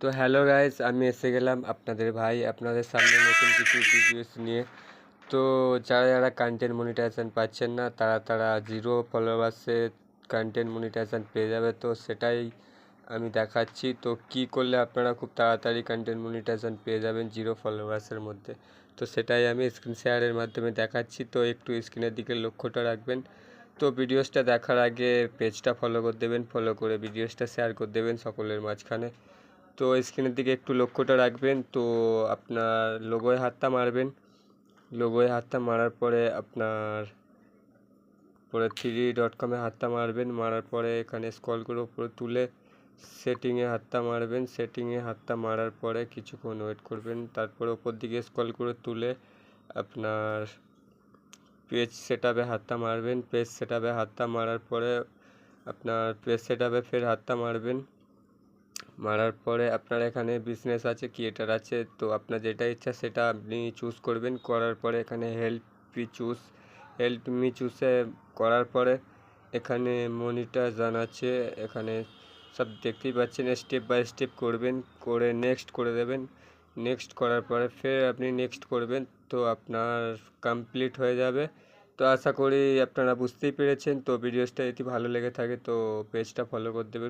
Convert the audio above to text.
তো hello guys, আমি এসে গেলাম আপনাদের ভাই আপনাদের সামনে নতুন কিছু ভিডিওস নিয়ে। তো যারা যারা কন্টেন্ট মনিটাইজেশন পাচ্ছেন না তারা জিরো ফলোয়ার্সে কন্টেন্ট মনিটাইজেশন পেয়ে যাবে। তো সেটাই আমি দেখাচ্ছি। তো কি করলে আপনারা খুব তাড়াতাড়ি কন্টেন্ট মনিটাইজেশন পেয়ে যাবেন জিরো ফলোয়ার্সের মধ্যে, তো সেটাই আমি স্ক্রিন শেয়ারের মাধ্যমে দেখাচ্ছি। তো একটু স্ক্রিনের দিকে লক্ষ্যটা রাখবেন। তো ভিডিওসটা দেখার আগে পেজটা ফলো করে দেবেন, ফলো করে ভিডিওসটা শেয়ার করে দেবেন সকলের মাঝখানে। তো স্ক্রিনের দিকে একটু লক্ষ্যটা রাখবেন। তো আপনার লোগোয় হাতটা মারবেন, লোগোয় হাতটা মারার পরে আপনার পরে 3.com হাতটা মারবেন, মারার পরে এখানে স্ক্রল করে উপরে তুলে সেটিংয়ে হাতটা মারবেন। সেটিংয়ে হাতটা মারার পরে কিছুক্ষণ ওয়েট করবেন, তারপরে ওপর দিকে স্ক্রল করে তুলে আপনার পেজ সেটআপে হাতটা মারবেন। পেজ সেটআপে হাতটা মারার পরে আপনার পেজ সেটআপে ফের হাতটা মারবেন। মারার পরে আপনার এখানে বিজনেস আছে, ক্রিয়েটার আছে, তো আপনার যেটা ইচ্ছা সেটা আপনি চুজ করবেন। করার পরে এখানে হেল্প মি চুজে করার পরে এখানে মনিটাইজেশন আছে, এখানে সব দেখতেই পাচ্ছেন। স্টেপ বাই স্টেপ করবেন, করে নেক্সট করে দেবেন। নেক্সট করার পরে ফের আপনি নেক্সট করবেন, তো আপনার কমপ্লিট হয়ে যাবে। তো আশা করি আপনারা বুঝতেই পেরেছেন। তো ভিডিওসটা যদি ভালো লেগে থাকে তো পেজটা ফলো করে দেবেন।